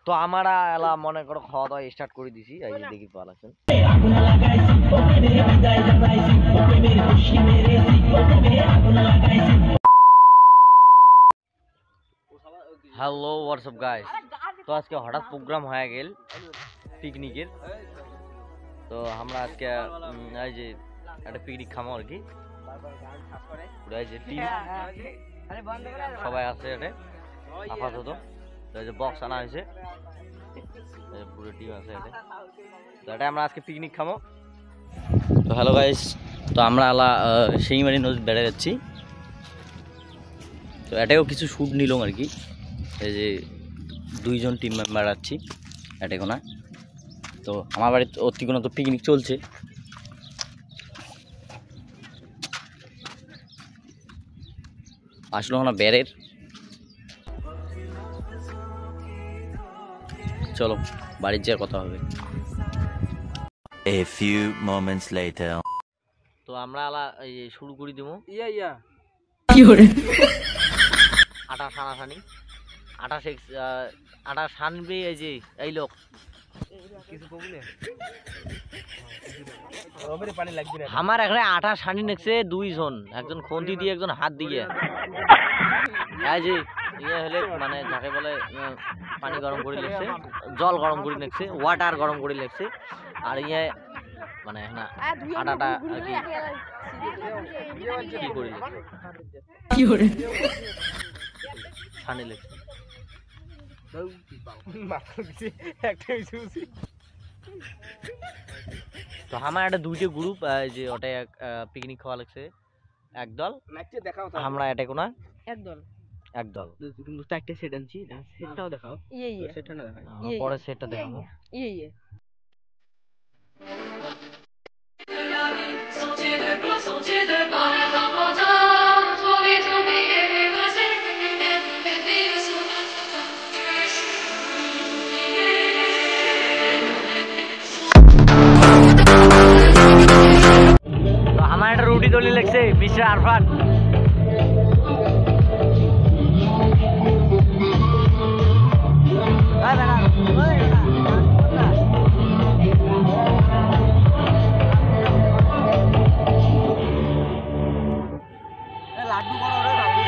তো আমরা এলা মনে করো খাওয়া দাওয়া স্টার্ট করে দিছি। এই যে দেখি পাল আছেন হ্যালো হোয়াটসঅ্যাপ গাইস। তো আজকে হঠাৎ প্রোগ্রাম হয়ে গেল পিকনিকের। তো আমরা আজকে এই যে একটা পিকনিক খামো আর কি। এই যে টিম সবাই আছে এটা আপাতত। তো এই যে বক্স আনা হয়েছে, পুরো টিম আছে এটা। তো এটা আমরা আজকে পিকনিক খামো। তো হ্যালো গাইস, তো আমরা আলা শিঙিমারি নদী বেড়ে যাচ্ছি। তো এটাও কিছু শ্যুট নিলাম আর কি। এই যে দুইজন টিম মেম্বার আছি এটা কোনা। তো আমার বাড়িতে অতি কোনো তো পিকনিক চলছে। আসলো না বেড়ের। চলো বাড়ির যেয়ে কথা হবে। A few moments later. তো আমরা আলা এই শুরু করে দিব। কি করে আটা সানাসানি আটা সানবে। এই যে এই লোক আমার এখানে আটা সানি নেছে দুইজন, একজন খন্তি দিয়ে একজন হাত দিয়ে। এই যে ইয়ে হলে মানে যাকে বলে পানি গরম করে লেগছে, জল গরম করে লেগছে, ওয়াটার গরম করে লেগছে। আর ইয়ে মানে না আটাটা আর কি করে কি করে ছানি লেগছে। তো আমার একটা দুইটা গ্রুপ যে ওটাই পিকনিক খাওয়া লাগছে একদল। আমরা এটা কোনা একদল একদল কিন্তু চারটে সেট আনছি, সেটটাও দেখাও। সেটটা না দেখাই, পরে সেটটা দেখাবো। তো আমার একটা রুটি তৈরি লাগছে মিস্টার আরফান। লাড্ডু করো রে বাবু।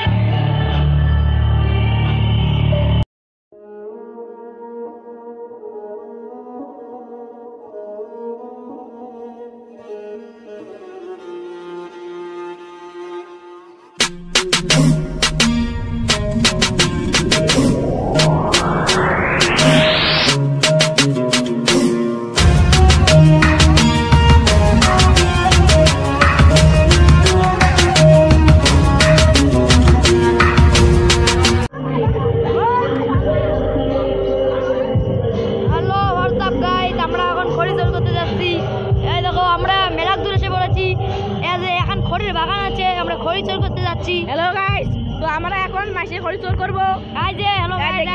বাগান আছে, আমরা খড়ি চোর করতে যাচ্ছি। হ্যালো গাইস, তো আমরা এখন মাসে খড়ি চোর করব। এই যে হ্যালো গাইস,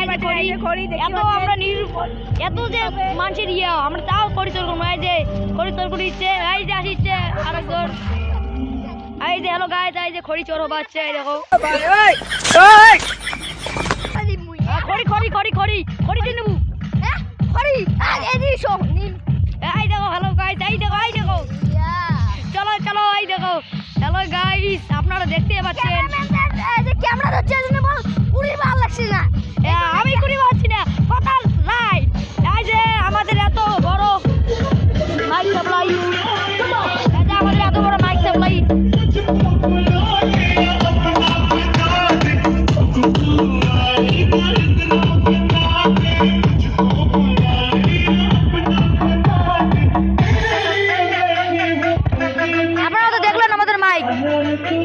এই যে খড়ি এত আমরা এত যে মানুষের ইয়ে আমরা তাও খড়ি চোর করব। এই যে খড়ি চোর করিছে, এই যে আসিছে আরেকজন। এই যে হ্যালো গাইস, এই যে খড়ি চোর হচ্ছে। এই দেখো এই খড়ি খড়ি খড়ি খড়ি খড়ি দিয়ে নেবো। হ্যাঁ খড়ি এই যে সব নিন। এই দেখো হ্যালো গাইস, এই দেখো এই দেখো। চলো চলো এই দেখো হ্যালো গাইস, আপনারা দেখতে পাচ্ছেন এই যে ক্যামেরা হচ্ছে এজন্য বল পুরি ভালো লাগছে না। আমি পুরি পাচ্ছি না কথা নাই। এই যে আমাদের এত বড় মাইক সাপ্লাই, এই যে আমাদের এত বড় মাইক সাপ্লাই।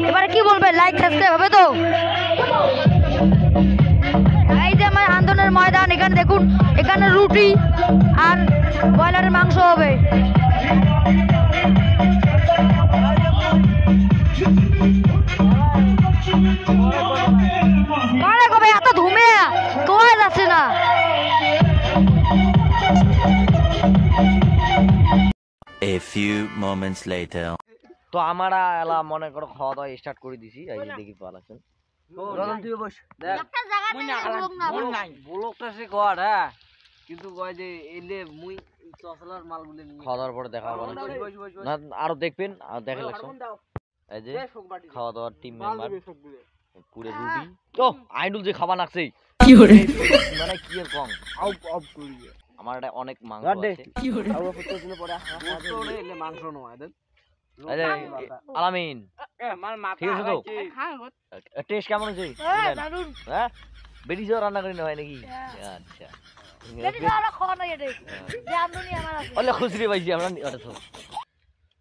এবারে কি বলবে, লাইক সাবস্ক্রাইব হবে তো? এই যে আমার আন্দোলনের ময়দান, এখানে দেখুন, এখানে রুটি আর ব্রয়লারের মাংস হবে। কবে এত ধুমে কোয়া যাচ্ছে না। A few moments later. তো আমরা এলা মনে করো খাওয়া দাওয়া স্টার্ট করে দিছি। এই যে দেখি পাল আছেন রতন তুই বস দেখ একটা জায়গা নাই ব্লক ব্লকটা সে কর। হ্যাঁ কিন্তু কয় যে এলে মুই চসলার মালগুলো নিয়ে খাওয়া দাওয়ার পরে দেখা হবে না আরো দেখবেন আর দেখে লাগছো এই যে খাওয়া দাওয়ার টিম মেম্বার পুরো রুটি তো আইনুল যে খাবার নাকছে কি হরে মানে কি এর কম আউপ আউপ করি আমার এটা অনেক মাংস আছে কি হরে আউপ ফুটতে দিলে পরে গোস্ত এলে মাংস নয় দেন এই যে আলামিন আমার মাথা ঠিক আছে তো হ্যাঁ টেস্ট কেমন হয়েছে দারুন হ্যাঁ বেরি জোর রান্না করি না হয় নাকি আচ্ছা বেটি দাও খাওয়া না এটা জামদুনি আমার আছে ওলে খুচরি পাইছি আমরা ওটা তো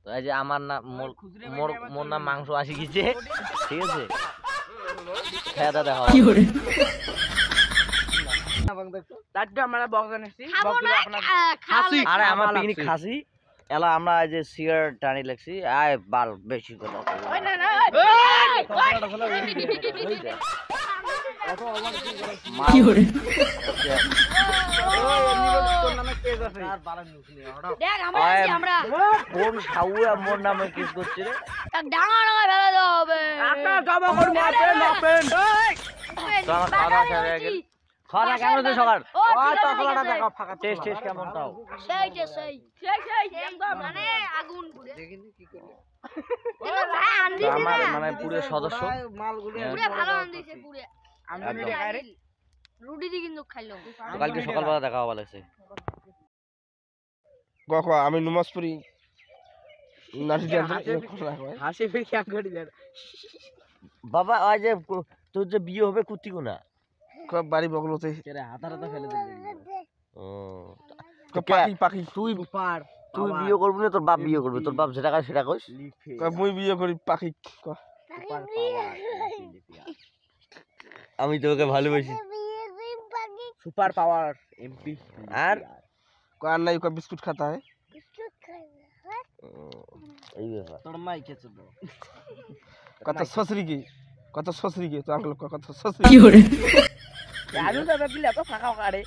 তো এই যে আমার না মোর নাম মাংস আসি গেছে ঠিক আছে খাওয়া দাওয়া দেখা কি হরে তারটা আমরা বক্স এনেছি খাবো না খাসি আরে আমার পিকনিক খাসি এলা আমরা এই যে সিয়ার টানি লাগছি আয় বাল বেশি কথা ওই না না কি হরে দেখ আমরা আছি আমরা কোন সাউয়া মোর নামে কিস করছে রে এক ডাঙা ডাঙা ফেলে দাও হবে একটা জবা করে মাপেন মাপেন তো আমার খাওয়া দাওয়া শেষ হয়ে গেল খাওয়া দাওয়া কেমন হচ্ছে সকাল ও তসলাটা দেখাও ফাঁকা টেস্ট কেমন তাও সেই মানে আগুন পুড়ে দেখিনি কি করে তো আমার মানে পুরো সদস্য মালগুলো পুরো ভালো আনদিছে পুরো আমি একদম। দেখাই রে রুটি দিয়ে কিন্তু খাইলাম তো কালকে সকালবেলা দেখা হওয়া লাগছে গখ আমি নুমাজপুরি নাটি হাসি ফিরে কি করে দেন বাবা ওই যে তোর যে বিয়ে হবে কুত্তি কোনা বাড়ি বগলতে কেরে হাতাটা ফেলে দিলেন ও পাখি পাখি তুই পার তুই বিয়ে করবি না তোর বাপ বিয়ে করবে তোর বাপ যেটা কয় সেটা কইস মুই বিয়ে করি পাখি পার পাওয়ার আমি তোকে ভালোবাসি সুপার পাওয়ার এমপি আর আর নাই বিস্কুট খাতা है এই ব্যাপার তোর মাই কেছে তো কত সসরি কি তো আঙ্কেল কত সসরি আলু দাদা দিলে তো ফাঁকা কাড়ে